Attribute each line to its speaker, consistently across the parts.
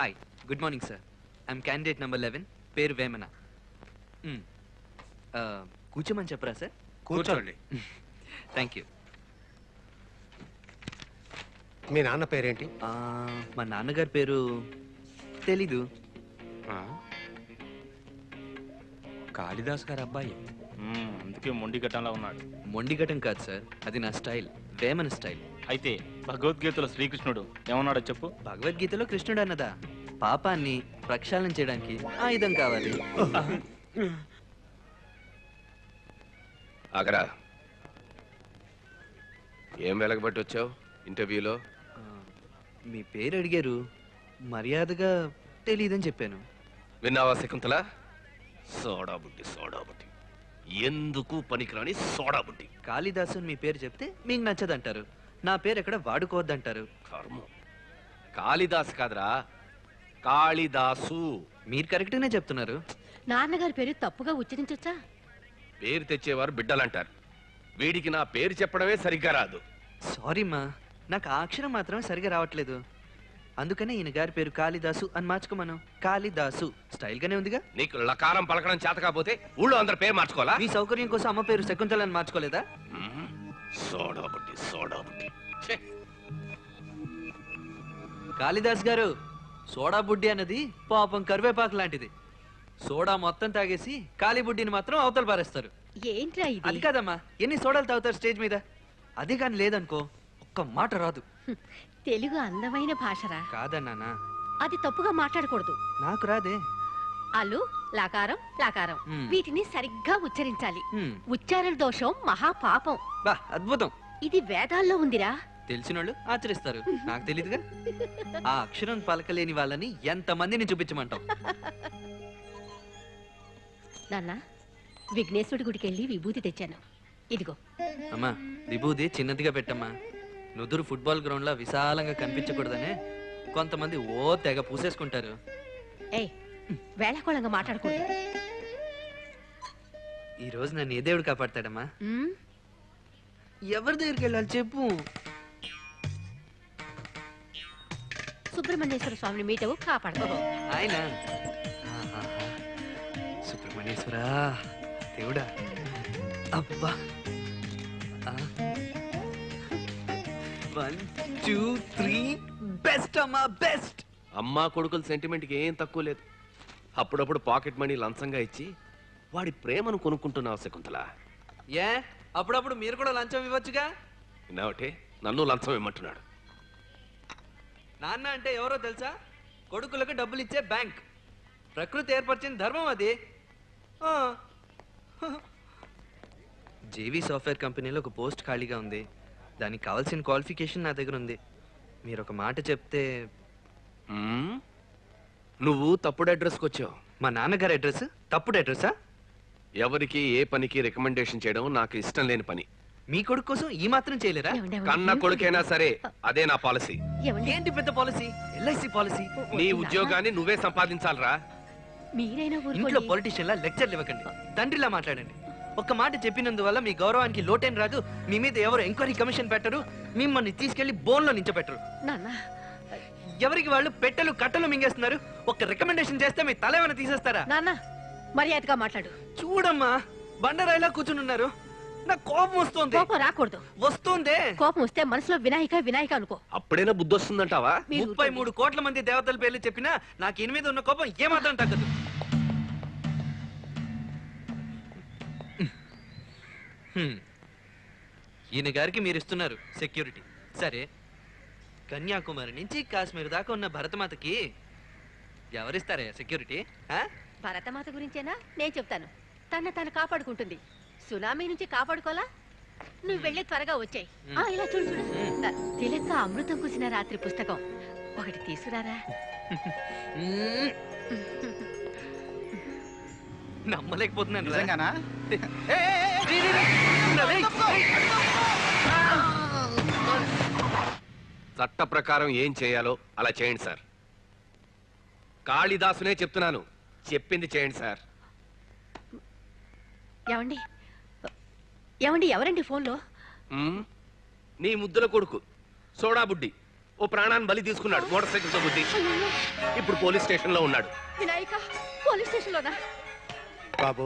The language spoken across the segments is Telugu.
Speaker 1: Hi, good morning sir. I'm candidate number 11, పేరు వేమన. కూర్చోమని చెప్పరా సార్?
Speaker 2: కూర్చోండి.
Speaker 1: Thank you.
Speaker 2: మీ నాన్న పేరేంటి?
Speaker 1: మా నాన్నగారి పేరు తెలీదు.
Speaker 3: కాళిదాస్ గారు అబ్బాయి, అందుకే మొండిఘటంలా ఉన్నాడు.
Speaker 1: మొండిఘటం కాదు సార్, అది నా స్టైల్, వేమన స్టైల్.
Speaker 3: అయితే భగవద్గీతలో శ్రీకృష్ణుడు ఏమన్నాడో చెప్పు.
Speaker 1: భగవద్గీతలో కృష్ణుడు అన్నదా, పాపాన్ని ప్రక్షాళన చేయడానికి ఆయుధం కావాలి.
Speaker 4: ఆగరా, ఏం వెలగబట్టి వచ్చావు ఇంటర్వ్యూలో?
Speaker 1: మీ పేరు అడిగారు, మర్యాదగా తెలీదని చెప్పాను.
Speaker 4: విన్నావా శకుంతల? సోడా బుడ్డి ఎందుకు పనికిరాని సోడా బుడ్డి.
Speaker 1: కాళిదాసు మీ పేరు చెప్తే మీకు నచ్చదంటారు, నా పేరు ఎక్కడ వాడుకోవద్దంటారు.
Speaker 4: కర్మ. కాళిదాసు కాదురా, కాళిదాసు.
Speaker 1: మీరు కరెక్ట్గానే చెప్తున్నారు.
Speaker 5: నాన్నగారి పేరు తప్పుగా ఉచ్చరించొచ్చా?
Speaker 4: పేరు తెచ్చేవారు బిడ్డలంటారు. వీడికి నా పేరు చెప్పడమే సరిగ్గా రాదు.
Speaker 1: సారీ మా, నాకు ఆ అక్షరం మాత్రమే సరిగా రావట్లేదు. అందుకనే ఈయన గారి పేరు కాళిదాసు అని మార్చుకోమను. కాళిదాసు స్టైల్ గానే ఉందిగా.
Speaker 4: నీకు లకారం పలకడం చేత కాకపోతే ఊళ్ళో అందరి పేరు మార్చుకోవాలా?
Speaker 1: మీ సౌకర్యం కోసం అమ్మ పేరు శకుంతల అని మార్చుకోలేదా?
Speaker 4: సోడా బుడ్డి.
Speaker 1: కాళిదాస్ గారు, సోడా బుడ్డి అన్నది పాపం కరివేపాకు లాంటిది. సోడా మొత్తం తాగేసి కాళీ బుడ్డిని మాత్రం అవతల పారేస్తారు.
Speaker 5: ఏంట్రా ఇది?
Speaker 1: అది కాదమ్మా, ఎన్ని సోడాలు తాగుతారు స్టేజ్ మీద. అది కానీ లేదనుకో ఒక్క మాట రాదు.
Speaker 5: తెలుగు అందమైన భాషరా.
Speaker 1: కాదన్నా,
Speaker 5: అది తప్పుగా మాట్లాడకూడదు.
Speaker 1: నాకు రాదే.
Speaker 5: అల్లు లకారం లకారం వీటిని సరిగ్గా ఉచ్చరించాలి. ఉచ్చారణ దోషం మహాపాపం.
Speaker 1: బా అద్భుతం.
Speaker 5: ఇది వేదాల్లో ఉందిరా.
Speaker 1: తెలిసినోళ్ళు ఆచరిస్తారు, నాకు తెలీదుగా. ఆ అక్షరం పలకలేని వాళ్ళని ఎంత మందిని చూపించమంటావు?
Speaker 5: నాన్న, విఘ్నేశ్వరుడి గుడికి వెళ్ళి విభూతి తెచ్చాను, ఇదిగో.
Speaker 1: అమ్మా, విభూది చిన్నదిగా పెట్టమ్మా. నుదురు ఫుట్బాల్ గ్రౌండ్ లా విశాలంగా కనిపించకూడదనే కొంతమంది ఓ తెగ పూసేసుకుంటారు.
Speaker 5: ఏయ్, వేళకోళంగా మాట్లాడకూడదు.
Speaker 1: ఈ రోజు నన్ను ఏ దేవుడు కాపాడతాడమ్మా? ఎవరి దగ్గరికి వెళ్ళాలి చెప్పు.
Speaker 5: సుబ్రహ్మణ్యేశ్వర స్వామిని మీటవు కాపాడతావు.
Speaker 1: ఆయన సుబ్రహ్మణ్యేశ్వరా దేవుడా. అబ్బా, 1 2 3 బెస్ట్ అమ్మా, బెస్ట్.
Speaker 4: అమ్మా కొడుకుల సెంటిమెంట్కి ఏం తక్కువ లేదు. అప్పుడప్పుడు పాకెట్ మనీ లంచంగా ఇచ్చి వాడి ప్రేమను కొనుక్కుంటున్నావు శకుంతల.
Speaker 1: ఏ అప్పుడప్పుడు మీరు కూడా లంచం ఇవ్వచ్చుగా.
Speaker 4: విన్నావటే, నన్ను లంచం ఇమ్మంటున్నాడు.
Speaker 1: నాన్న అంటే ఎవరో తెలుసా? కొడుకులకు డబ్బులు ఇచ్చే బ్యాంక్. ప్రకృతి ఏర్పరిచిన ధర్మం అది. జేవీ సాఫ్ట్వేర్ కంపెనీలో ఒక పోస్ట్ ఖాళీగా ఉంది. దానికి కావాల్సిన క్వాలిఫికేషన్ నా దగ్గర ఉంది. మీరు ఒక మాట చెప్తే.
Speaker 4: నువ్వు తప్పుడు అడ్రస్కి వచ్చావు.
Speaker 1: మా నాన్నగారి అడ్రస్ తప్పుడు అడ్రస్సా?
Speaker 4: ఎవరికి ఏ పనికి రికమెండేషన్ చేయడం నాకు ఇష్టం లేని పని.
Speaker 1: మీ కొడుకు కోసం ఈ మాత్రం చేయలేరా?
Speaker 4: కన్న కొడుకైనా సరే అదే నా పాలసీ.
Speaker 1: ఏంటి పెద్ద పాలసీ? LIC policy.
Speaker 4: నీ ఉద్యోగాన్ని నువ్వే సంపాదించాలరా.
Speaker 1: ఇంట్లో పొలిటీషియన్లా లెక్చర్లు ఇవ్వకండి, తండ్రిలా మాట్లాడండి. ఒక్క మాట చెప్పినందువల్ల మీ గౌరవానికి లోటేం రాదు. మీ మీద ఎవరు ఎంక్వైరీ కమిషన్ పెట్టరు, మిమ్మల్ని తీసుకెళ్లి బోన్లో నించోబెట్టరు. ఎవరికి వాళ్ళు పెట్టెలు కట్టలు మింగేస్తున్నారు. ఒక రికమెండేషన్ చేస్తే మీ తల ఏమైనా తీసేస్తారా?
Speaker 5: నాన్న, మర్యాదగా మాట్లాడు.
Speaker 1: చూడమ్మా, బండరాయిలా కూర్చుని ఉన్నారు. నాకు కోపం వస్తుంది.
Speaker 5: కోపం రాకూడదు.
Speaker 1: వస్తుంది.
Speaker 5: కోపం వస్తే మనసులో వినాయక అనుకో.
Speaker 4: అప్పుడైనా బుద్ధి వస్తుందంటావా?
Speaker 1: 33 కోట్ల మంది దేవతల పేర్లు చెప్పినా నాకు ఈయన మీద ఉన్న కోపం ఏమాత్రం తగ్గదు. ఈయన గారికి మీరు ఇస్తున్నారు సెక్యూరిటీ, సరే. కన్యాకుమారి నుంచి కాశ్మీర్ దాకా ఉన్న భరతమాతకి ఎవరిస్తారా సెక్యూరిటీ?
Speaker 5: భరతమాత గురించేనా? నేను చెప్తాను. తను కాపాడుకుంటుంది. సునామీ నుంచి కాపాడుకోలా? నువ్వు వెళ్ళి త్వరగా వచ్చాయి. ఇలా చూడు చూడు, తిలక అమృతం కుసిన రాత్రి పుస్తకం ఒకటి తీసుకురారా.
Speaker 1: నమ్మలేకపోతున్నాను.
Speaker 2: నిజంగానా?
Speaker 4: చట్ట ప్రకారం ఏం చేయాలో అలా చేయండి సార్. కాళిదాసునే చెప్తున్నాను, చెప్పింది చేయండి సార్.
Speaker 5: ఏమండి ఏమండి, ఎవరండి ఫోన్లో?
Speaker 4: నీ ముద్దుల కొడుకు సోడా బుడ్డి ఓ ప్రాణాన్ని బలి తీసుకున్నాడు మోటార్ సైకిల్ తో గుద్ది.
Speaker 5: అయ్యయ్యో,
Speaker 4: ఇప్పుడు పోలీస్ స్టేషన్ లో ఉన్నాడు.
Speaker 5: వినాయక పోలీస్ స్టేషన్లోనా?
Speaker 2: బాబు,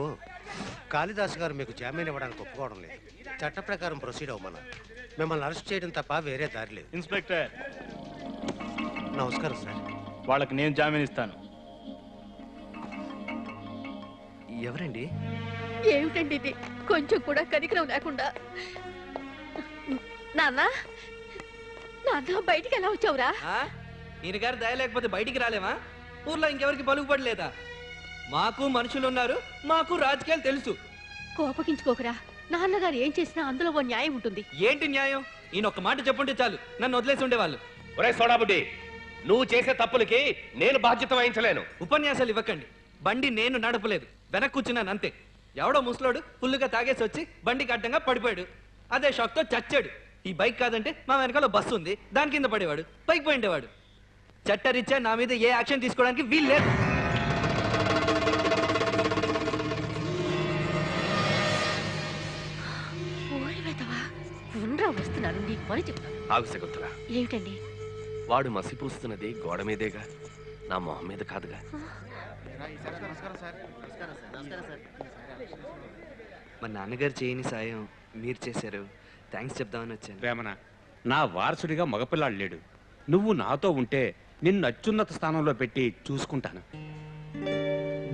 Speaker 2: కాళిదాస్ గారు మీకు జామీన్ ఇవ్వడానికి ఒప్పుకోవడం లేదు. చట్ట ప్రకారం ప్రొసీడ్ అవ్వమన్నా. మిమ్మల్ని అరెస్ట్ చేయడం తప్ప వేరే దారి లేదు.
Speaker 3: ఇన్స్పెక్టర్,
Speaker 2: నమస్కారం సార్.
Speaker 3: వాళ్ళకి నేను జామీన్ ఇస్తాను.
Speaker 1: ఎవరండి?
Speaker 5: ఏమిటండి ఇది? కొంచెం కూడా కనికరం లేకుండా. నాన్న, నాన్న బయటికి ఎలా వచ్చావురా?
Speaker 1: ఈయన గారు దయ లేకపోతే బయటికి రాలేమా? ఊర్లో ఇంకెవరికి పలుకుపడలేదా? మాకు మనుషులు ఉన్నారు, మాకు రాజకీయాలు తెలుసు.
Speaker 5: కోపగించుకోకరా. నాన్నగారు ఏం చేసినా అందులో ఓ న్యాయం ఉంటుంది.
Speaker 1: ఏంటి న్యాయం? ఈయన ఒక్క మాట చెప్పుంటే చాలు, నన్ను వదిలేసి ఉండేవాళ్ళు.
Speaker 4: ఒరే సోడాబుడ్డి, నువ్వు చేసే తప్పులకి నేను బాధ్యత వహించలేను.
Speaker 1: ఉపన్యాసాలు ఇవ్వకండి. బండి నేను నడపలేదు, వెనక్కి కూర్చున్నాను అంతే. ఎవడో ముసలోడు ఫుల్లుగా తాగేసి వచ్చి బండికి అడ్డంగా పడిపోయాడు. అదే షాక్ తో చచ్చాడు. ఈ బైక్ కాదంటే మా వెనకాల బస్సు ఉంది, దాని కింద పడేవాడు, పైకి పోయిండేవాడు. చట్టరీత్యా నా మీద ఏ యాక్షన్ తీసుకోవడానికి వీలు లేదు.
Speaker 5: వస్తున్నాను, నీకు పని చెప్తాను.
Speaker 4: ఆగు శకుంతల.
Speaker 5: ఏమిటండి?
Speaker 4: వాడు మసిపూస్తున్నది గోడ మీదేగా, నా మొహం మీద కాదుగా.
Speaker 1: మా నాన్నగారు చేయని సాయం మీరు చేశారు, థ్యాంక్స్ చెప్దామని వచ్చాను.
Speaker 6: వేమన, నా వారసుడిగా మగపిల్లాడు లేడు. నువ్వు నాతో ఉంటే నిన్ను అత్యున్నత స్థానంలో పెట్టి చూసుకుంటాను.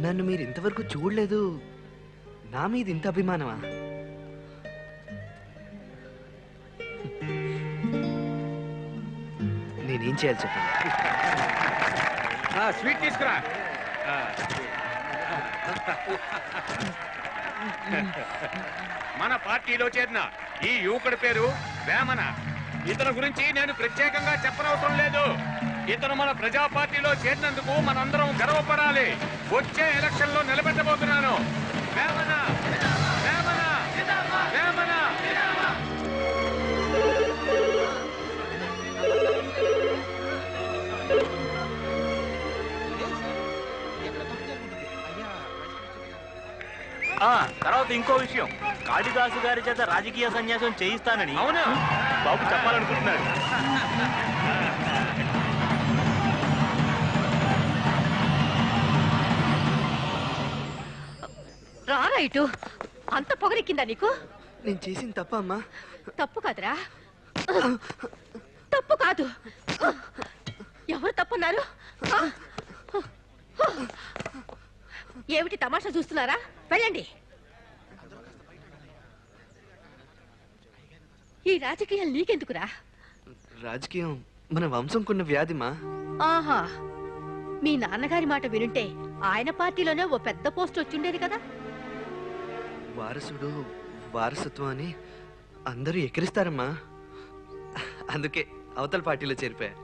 Speaker 1: నన్ను మీరు ఇంతవరకు చూడలేదు, నా మీద ఇంత అభిమానమా? నేనేం చేయాలి చెప్పండి.
Speaker 6: స్వీట్ తీసుకురా. మన పార్టీలో చేరిన ఈ యువకుడి పేరు వేమన. ఇతని గురించి నేను ప్రత్యేకంగా చెప్పనవసరం లేదు. ఇతను మన ప్రజా పార్టీలో చేరినందుకు మనందరం గర్వపడాలి. వచ్చే ఎలక్షన్ లో నిలబెట్టబోతున్నాను. వేమన, వేమన, వేమన.
Speaker 3: తర్వాత ఇంకో విషయం, కాళిదాసు గారి చేత రాజకీయ సన్యాసం చేయిస్తానని
Speaker 6: అవునా
Speaker 3: బాబు చెప్పాలనుకుంటున్నాడు.
Speaker 5: రారా ఇటు. అంత పొగరెక్కిందా నీకు?
Speaker 1: నేను చేసిన తప్ప అమ్మా.
Speaker 5: తప్పు కాదురా, తప్పు కాదు. ఎవరు తప్పున్నారు? ఏమిటి తమాషా చూస్తున్నారా? వెళ్ళండి. ఈ రాజకీయాలు నీకెందుకురా?
Speaker 1: రాజకీయం మన వంశంకున్న వ్యాధిమా.
Speaker 5: ఆహా, మీ నాన్నగారి మాట వినుంటే ఆయన పార్టీలోనే ఓ పెద్ద పోస్ట్ వచ్చిండేది కదా.
Speaker 1: వారసుడు వారసత్వం అని అందరూ ఎక్కిరిస్తారమ్మా, అందుకే అవతల పార్టీలో చేరిపోయా.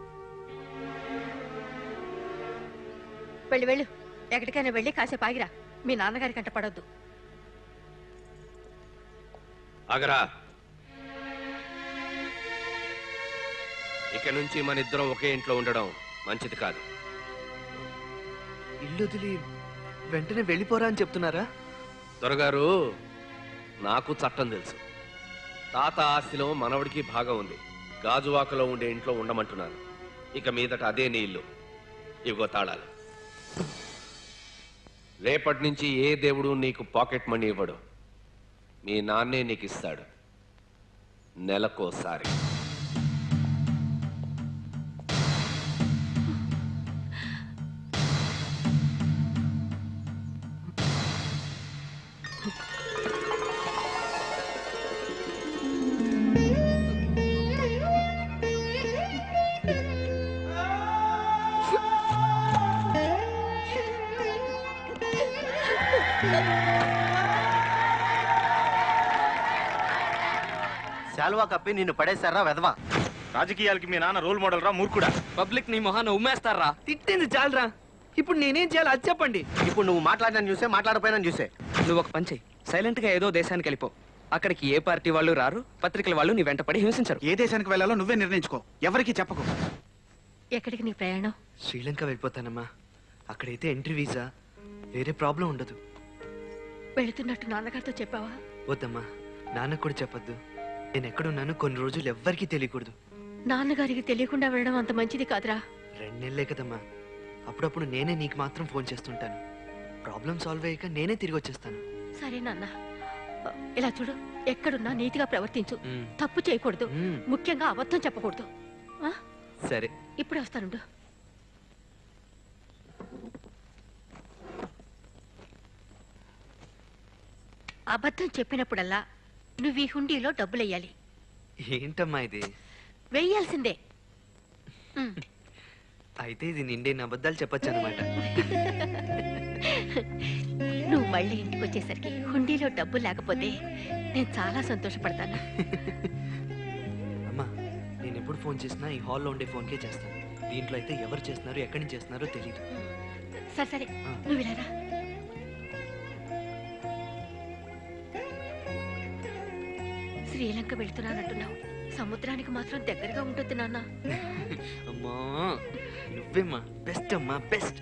Speaker 5: వెళ్ళు వెళ్ళు, ఎక్కడికైనా వెళ్ళి కాసేపు ఆగిరా. మీ నాన్నగారి కంట పడొద్దు.
Speaker 4: ఆగరా. ఇక నుంచి మన ఇద్దరం ఒకే ఇంట్లో ఉండడం మంచిది కాదు.
Speaker 1: ఇల్లు వదిలి వెంటనే వెళ్ళిపోరా అని చెప్తున్నారా?
Speaker 4: దొరగారు, నాకు చట్టం తెలుసు. తాత ఆస్తిలో మనవడికి భాగం ఉంది. గాజువాకలో ఉండే ఇంట్లో ఉండమంటున్నాను. ఇక మీదట అదే నీ ఇల్లు. ఇవిగో తాళాలు. రేపటి నుంచి ఏ దేవుడు నీకు పాకెట్ మనీ ఇవ్వడు. మీ నాన్నే నీకు ఇస్తాడు, నెలకోసారి.
Speaker 7: శాల్వా కప్పి నిన్ను పడేశారా వెధవా?
Speaker 3: రాజకీయాలకి మీ నాన్న రోల్ మోడల్ రా మూర్ఖుడా.
Speaker 1: పబ్లిక్ నీ మొహాన్ని ఉమ్మేస్తారా? తిట్టింది చాలరా, ఇప్పుడు నేనేం చేయాలి అది చెప్పండి.
Speaker 7: ఇప్పుడు నువ్వు మాట్లాడిన చూసే మాట్లాడపోయినా చూసే.
Speaker 8: నువ్వు ఒక పని చెయ్యి, సైలెంట్ గా ఏదో దేశానికి వెళ్ళిపో. అక్కడికి ఏ పార్టీ వాళ్ళు రారు, పత్రికల వాళ్ళు నీ వెంటపడి హింసించరు.
Speaker 9: ఏ దేశానికి వెళ్ళాలో నువ్వే నిర్ణయించుకో, ఎవరికి చెప్పకు.
Speaker 5: ఎక్కడికి నీ ప్రయాణం?
Speaker 1: శ్రీలంక వెళ్ళిపోతానమ్మా. అక్కడైతే ఎంట్రీ వీసా, వేరే ప్రాబ్లం ఉండదు.
Speaker 5: వెళుతున్నట్టు నాన్నగారితో చెప్పావా?
Speaker 1: వద్దమ్మా, నాన్నకు కూడా చెప్పొద్దు. నేను ఎక్కడున్నాను కొన్ని రోజులు ఎవ్వరికీ తెలియకూడదు.
Speaker 5: నాన్నగారికి తెలియకుండా వెళ్ళడం అంత మంచిది కాదురా.
Speaker 1: 2 నెలలే కదమ్మా, అప్పుడప్పుడు నేనే నీకు మాత్రం ఫోన్ చేస్తుంటాను. ప్రాబ్లం సాల్వ్ అయ్యాక నేనే తిరిగి వచ్చేస్తాను.
Speaker 5: సరే నాన్న, ఇలా చూడు, ఎక్కడున్నా నీతిగా ప్రవర్తించు.
Speaker 1: మ్మ్.
Speaker 5: తప్పు చేయకూడదు,
Speaker 1: మ్మ్.
Speaker 5: ముఖ్యంగా అబద్ధం చెప్పకూడదు. ఆ?
Speaker 1: సరే.
Speaker 5: ఇప్పుడే వస్తానుండు. అబద్ధం చెప్పినప్పుడల్లా నువ్వు ఈ హుండీలో డబ్బులెయ్యాలి.
Speaker 1: ఏంటమ్మా ఇది?
Speaker 5: వెయ్యాల్సిందే. మ్మ్.
Speaker 1: అయితే ఇది నిండేని అబద్ధాలు చెప్పొచ్చు అనమాట.
Speaker 5: నువ్వు మళ్ళీ ఇంటికి వచ్చేసరికి హుండీలో డబ్బు లేకపోతే నేను చాలా సంతోషపడతాను.
Speaker 1: అమ్మా, నేను ఎప్పుడు ఫోన్ చేసినా ఈ హాల్లో ఉండే ఫోన్కే చేస్తాను. దీంట్లో అయితే ఎవరు చేస్తున్నారు, ఎక్కడి నుంచి చేస్తున్నారో తెలియదు.
Speaker 5: సరే సరే, నువ్వు ఇలా రా. శ్రీలంక వెళ్తున్నానంటున్నావు, సముద్రానికి మాత్రం దగ్గరగా ఉంటుంది నాన్న.
Speaker 1: అమ్మా, నువ్వేమ్మా బెస్ట్ అమ్మా, బెస్ట్.